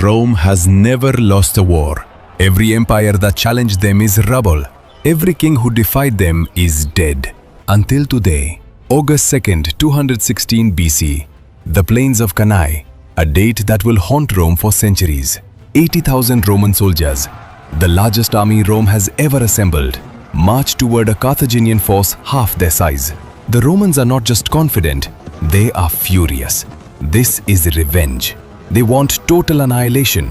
Rome has never lost a war. Every empire that challenged them is rubble. Every king who defied them is dead. Until today, August 2nd, 216 BC, the plains of Cannae, a date that will haunt Rome for centuries. 80,000 Roman soldiers, the largest army Rome has ever assembled, marched toward a Carthaginian force half their size. The Romans are not just confident, they are furious. This is revenge. They want total annihilation.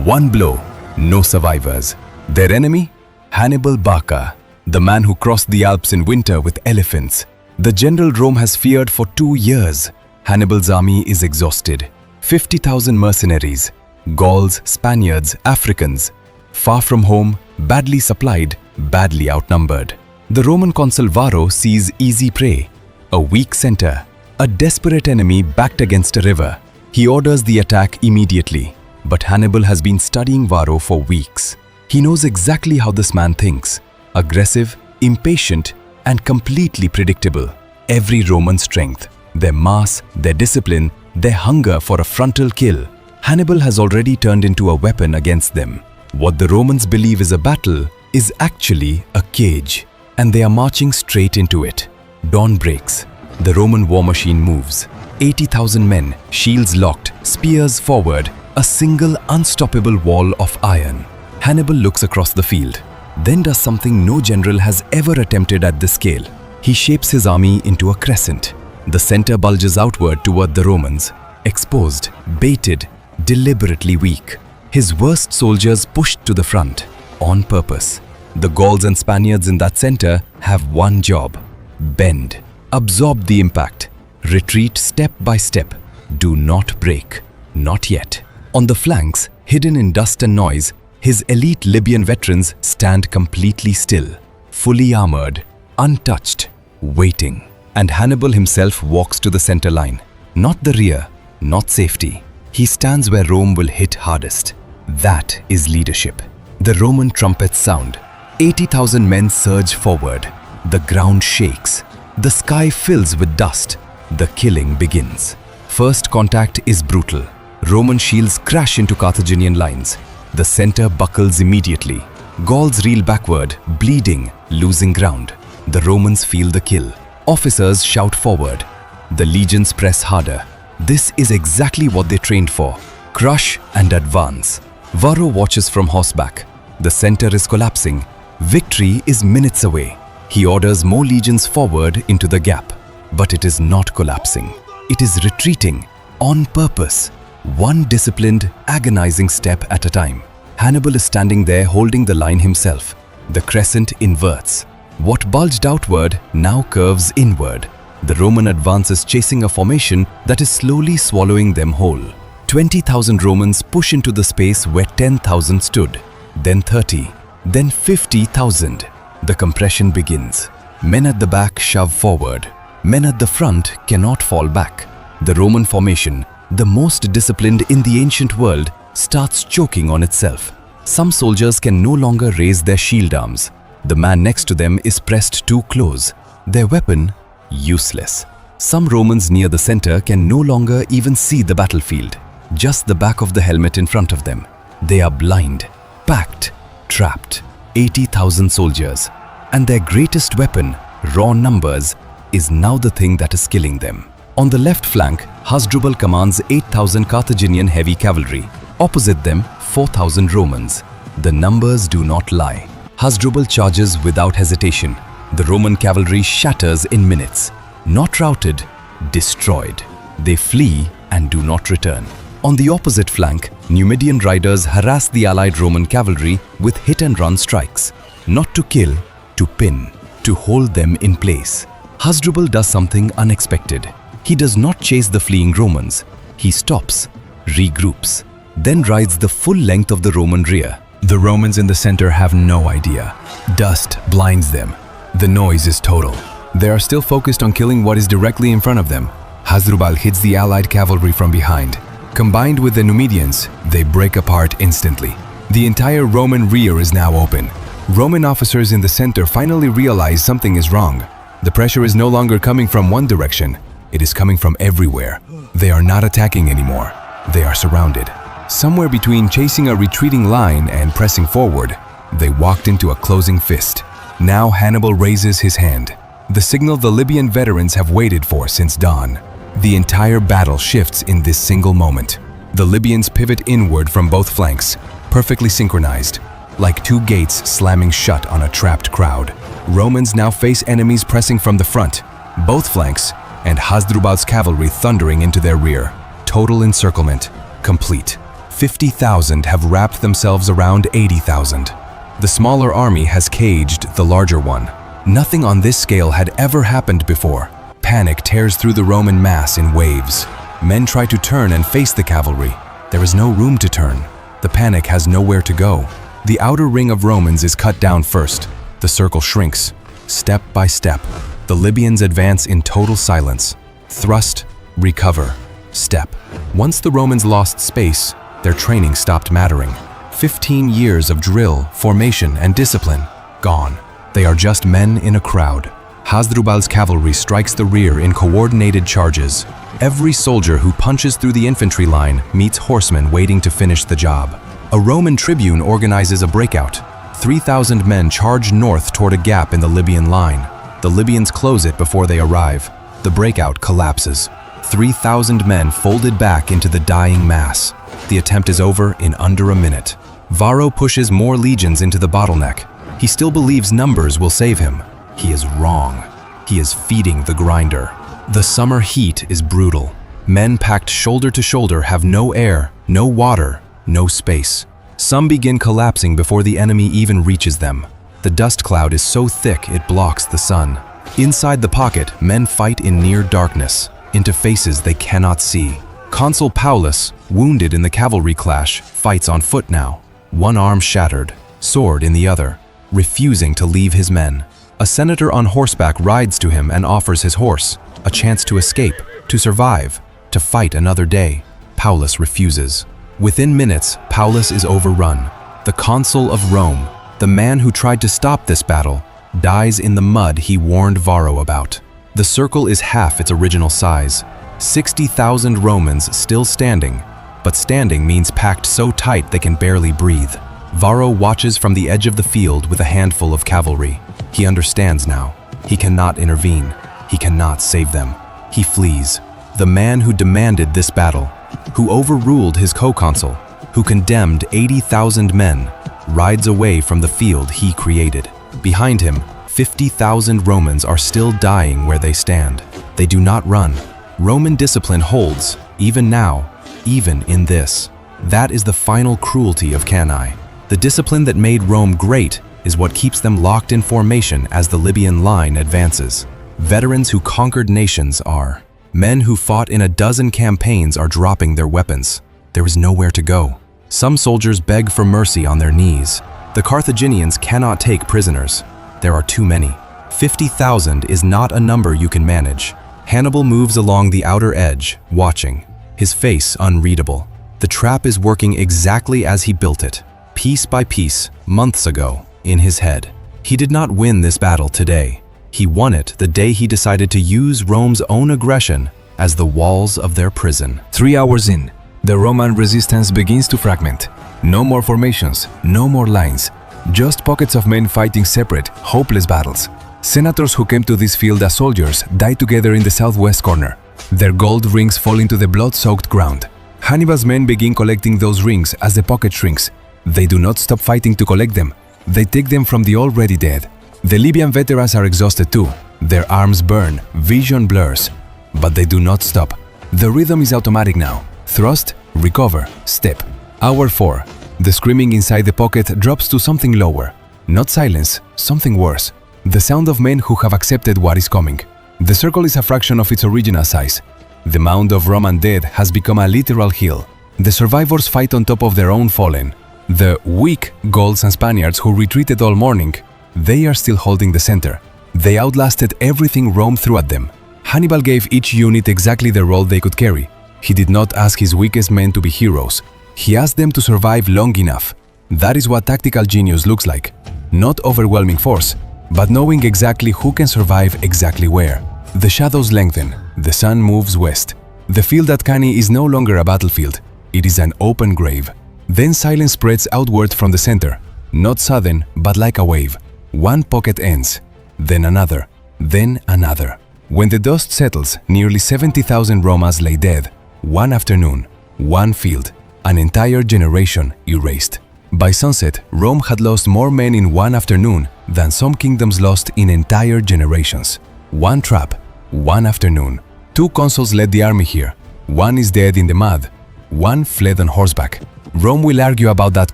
One blow, no survivors. Their enemy? Hannibal Barca, the man who crossed the Alps in winter with elephants. The general Rome has feared for 2 years. Hannibal's army is exhausted. 50,000 mercenaries, Gauls, Spaniards, Africans, far from home, badly supplied, badly outnumbered. The Roman consul Varro sees easy prey, a weak center, a desperate enemy backed against a river. He orders the attack immediately, but Hannibal has been studying Varro for weeks. He knows exactly how this man thinks, aggressive, impatient, and completely predictable. Every Roman strength, their mass, their discipline, their hunger for a frontal kill, Hannibal has already turned into a weapon against them. What the Romans believe is a battle is actually a cage, and they are marching straight into it. Dawn breaks. The Roman war machine moves. 80,000 men, shields locked, spears forward, a single unstoppable wall of iron. Hannibal looks across the field, then does something no general has ever attempted at this scale. He shapes his army into a crescent. The center bulges outward toward the Romans, exposed, baited, deliberately weak. His worst soldiers pushed to the front, on purpose. The Gauls and Spaniards in that center have one job: bend, absorb the impact, retreat step by step, do not break, not yet. On the flanks, hidden in dust and noise, his elite Libyan veterans stand completely still, fully armored, untouched, waiting. And Hannibal himself walks to the center line. Not the rear, not safety. He stands where Rome will hit hardest. That is leadership. The Roman trumpets sound. 80,000 men surge forward. The ground shakes. The sky fills with dust. The killing begins. First contact is brutal. Roman shields crash into Carthaginian lines. The center buckles immediately. Gauls reel backward, bleeding, losing ground. The Romans feel the kill. Officers shout forward. The legions press harder. This is exactly what they trained for. Crush and advance. Varro watches from horseback. The center is collapsing. Victory is minutes away. He orders more legions forward into the gap. But it is not collapsing. It is retreating, on purpose. One disciplined, agonizing step at a time. Hannibal is standing there holding the line himself. The crescent inverts. What bulged outward now curves inward. The Roman advance is chasing a formation that is slowly swallowing them whole. 20,000 Romans push into the space where 10,000 stood. Then 30. Then 50,000. The compression begins. Men at the back shove forward. Men at the front cannot fall back. The Roman formation, the most disciplined in the ancient world, starts choking on itself. Some soldiers can no longer raise their shield arms. The man next to them is pressed too close. Their weapon, useless. Some Romans near the center can no longer even see the battlefield. Just the back of the helmet in front of them. They are blind, packed, trapped. 80,000 soldiers. And their greatest weapon, raw numbers, is now the thing that is killing them. On the left flank, Hasdrubal commands 8,000 Carthaginian heavy cavalry. Opposite them, 4,000 Romans. The numbers do not lie. Hasdrubal charges without hesitation. The Roman cavalry shatters in minutes. Not routed, destroyed. They flee and do not return. On the opposite flank, Numidian riders harass the allied Roman cavalry with hit-and-run strikes. Not to kill, to pin, to hold them in place. Hasdrubal does something unexpected. He does not chase the fleeing Romans. He stops, regroups, then rides the full length of the Roman rear. The Romans in the center have no idea. Dust blinds them. The noise is total. They are still focused on killing what is directly in front of them. Hasdrubal hits the allied cavalry from behind. Combined with the Numidians, they break apart instantly. The entire Roman rear is now open. Roman officers in the center finally realize something is wrong. The pressure is no longer coming from one direction. It is coming from everywhere. They are not attacking anymore. They are surrounded. Somewhere between chasing a retreating line and pressing forward, they walked into a closing fist. Now Hannibal raises his hand, the signal the Libyan veterans have waited for since dawn. The entire battle shifts in this single moment. The Libyans pivot inward from both flanks, perfectly synchronized, like two gates slamming shut on a trapped crowd. Romans now face enemies pressing from the front, both flanks, and Hasdrubal's cavalry thundering into their rear. Total encirclement, complete. 50,000 have wrapped themselves around 80,000. The smaller army has caged the larger one. Nothing on this scale had ever happened before. Panic tears through the Roman mass in waves. Men try to turn and face the cavalry. There is no room to turn. The panic has nowhere to go. The outer ring of Romans is cut down first. The circle shrinks, step by step. The Libyans advance in total silence. Thrust, recover, step. Once the Romans lost space, their training stopped mattering. 15 years of drill, formation, and discipline, gone. They are just men in a crowd. Hasdrubal's cavalry strikes the rear in coordinated charges. Every soldier who punches through the infantry line meets horsemen waiting to finish the job. A Roman tribune organizes a breakout. 3,000 men charge north toward a gap in the Libyan line. The Libyans close it before they arrive. The breakout collapses. 3,000 men folded back into the dying mass. The attempt is over in under a minute. Varro pushes more legions into the bottleneck. He still believes numbers will save him. He is wrong. He is feeding the grinder. The summer heat is brutal. Men packed shoulder to shoulder have no air, no water, no space. Some begin collapsing before the enemy even reaches them. The dust cloud is so thick it blocks the sun. Inside the pocket, men fight in near darkness, into faces they cannot see. Consul Paullus, wounded in the cavalry clash, fights on foot now. One arm shattered, sword in the other, refusing to leave his men. A senator on horseback rides to him and offers his horse, a chance to escape, to survive, to fight another day. Paullus refuses. Within minutes, Paullus is overrun. The consul of Rome, the man who tried to stop this battle, dies in the mud he warned Varro about. The circle is half its original size. 60,000 Romans still standing, but standing means packed so tight they can barely breathe. Varro watches from the edge of the field with a handful of cavalry. He understands now. He cannot intervene. He cannot save them. He flees. The man who demanded this battle, who overruled his co-consul, who condemned 80,000 men, rides away from the field he created. Behind him, 50,000 Romans are still dying where they stand. They do not run. Roman discipline holds, even now, even in this. That is the final cruelty of Cannae. The discipline that made Rome great is what keeps them locked in formation as the Libyan line advances. Veterans who conquered nations are. Men who fought in a dozen campaigns are dropping their weapons. There is nowhere to go. Some soldiers beg for mercy on their knees. The Carthaginians cannot take prisoners. There are too many. 50,000 is not a number you can manage. Hannibal moves along the outer edge, watching, his face unreadable. The trap is working exactly as he built it, piece by piece, months ago, in his head. He did not win this battle today. He won it the day he decided to use Rome's own aggression as the walls of their prison. 3 hours in, the Roman resistance begins to fragment. No more formations, no more lines, just pockets of men fighting separate, hopeless battles. Senators who came to this field as soldiers died together in the southwest corner. Their gold rings fall into the blood-soaked ground. Hannibal's men begin collecting those rings as the pocket shrinks. They do not stop fighting to collect them. They take them from the already dead. The Libyan veterans are exhausted too. Their arms burn, vision blurs. But they do not stop. The rhythm is automatic now. Thrust, recover, step. Hour 4. The screaming inside the pocket drops to something lower. Not silence, something worse. The sound of men who have accepted what is coming. The circle is a fraction of its original size. The mound of Roman dead has become a literal hill. The survivors fight on top of their own fallen. The weak Gauls and Spaniards who retreated all morning, they are still holding the center. They outlasted everything Rome threw at them. Hannibal gave each unit exactly the role they could carry. He did not ask his weakest men to be heroes. He asked them to survive long enough. That is what tactical genius looks like. Not overwhelming force, but knowing exactly who can survive exactly where. The shadows lengthen. The sun moves west. The field at Cannae is no longer a battlefield. It is an open grave. Then silence spreads outward from the center, not sudden, but like a wave. One pocket ends, then another, then another. When the dust settles, nearly 70,000 Romans lay dead. One afternoon, one field, an entire generation erased. By sunset, Rome had lost more men in one afternoon than some kingdoms lost in entire generations. One trap, one afternoon. 2 consuls led the army here. One is dead in the mud, one fled on horseback. Rome will argue about that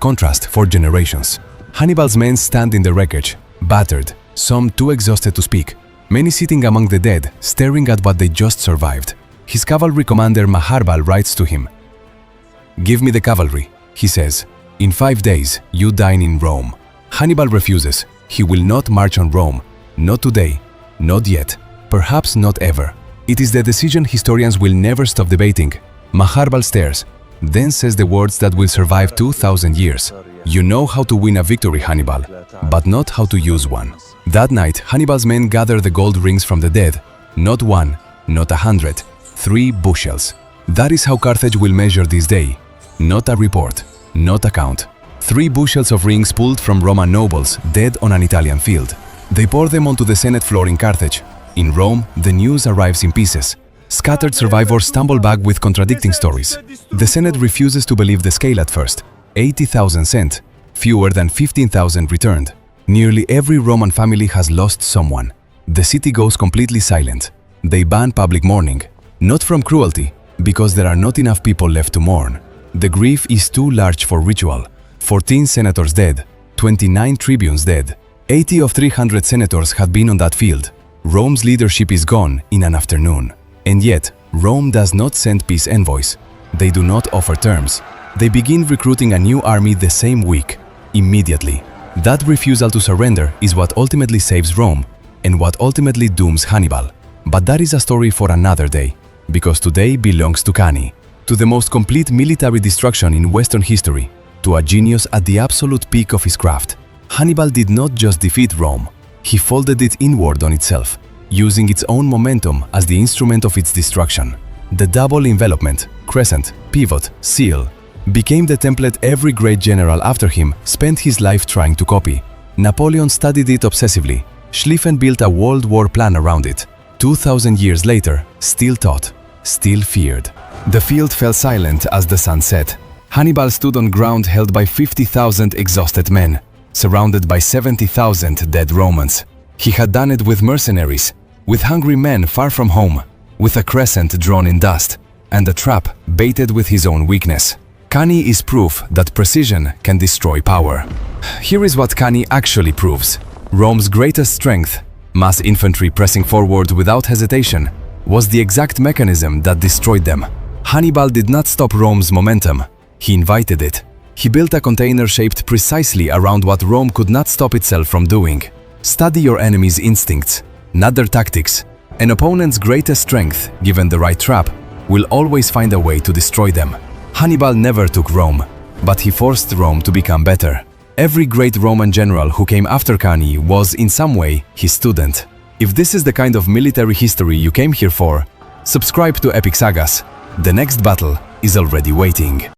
contrast for generations. Hannibal's men stand in the wreckage, battered, some too exhausted to speak. Many sitting among the dead, staring at what they just survived. His cavalry commander Maharbal writes to him, "Give me the cavalry," he says. "In 5 days, you dine in Rome." Hannibal refuses. He will not march on Rome. Not today, not yet, perhaps not ever. It is the decision historians will never stop debating. Maharbal stares, then says the words that will survive 2,000 years. "You know how to win a victory, Hannibal, but not how to use one." That night, Hannibal's men gather the gold rings from the dead. Not 1, not 100, 3 bushels. That is how Carthage will measure this day. Not a report, not a count. 3 bushels of rings pulled from Roman nobles dead on an Italian field. They pour them onto the Senate floor in Carthage. In Rome, the news arrives in pieces. Scattered survivors stumble back with contradicting stories. The Senate refuses to believe the scale at first. 80,000 sent, fewer than 15,000 returned. Nearly every Roman family has lost someone. The city goes completely silent. They ban public mourning. Not from cruelty, because there are not enough people left to mourn. The grief is too large for ritual. 14 senators dead, 29 tribunes dead. 80 of 300 senators had been on that field. Rome's leadership is gone in an afternoon. And yet, Rome does not send peace envoys. They do not offer terms. They begin recruiting a new army the same week, immediately. That refusal to surrender is what ultimately saves Rome, and what ultimately dooms Hannibal. But that is a story for another day, because today belongs to Cannae, to the most complete military destruction in Western history, to a genius at the absolute peak of his craft. Hannibal did not just defeat Rome, he folded it inward on itself, using its own momentum as the instrument of its destruction. The double envelopment, crescent, pivot, seal, became the template every great general after him spent his life trying to copy. Napoleon studied it obsessively. Schlieffen built a world war plan around it. 2,000 years later, still taught, still feared. The field fell silent as the sun set. Hannibal stood on ground held by 50,000 exhausted men, surrounded by 70,000 dead Romans. He had done it with mercenaries, with hungry men far from home, with a crescent drawn in dust, and a trap baited with his own weakness. Cannae is proof that precision can destroy power. Here is what Cannae actually proves. Rome's greatest strength, mass infantry pressing forward without hesitation, was the exact mechanism that destroyed them. Hannibal did not stop Rome's momentum. He invited it. He built a container shaped precisely around what Rome could not stop itself from doing. Study your enemy's instincts, not their tactics. An opponent's greatest strength, given the right trap, will always find a way to destroy them. Hannibal never took Rome, but he forced Rome to become better. Every great Roman general who came after Cannae was, in some way, his student. If this is the kind of military history you came here for, subscribe to Epic Sagas. The next battle is already waiting.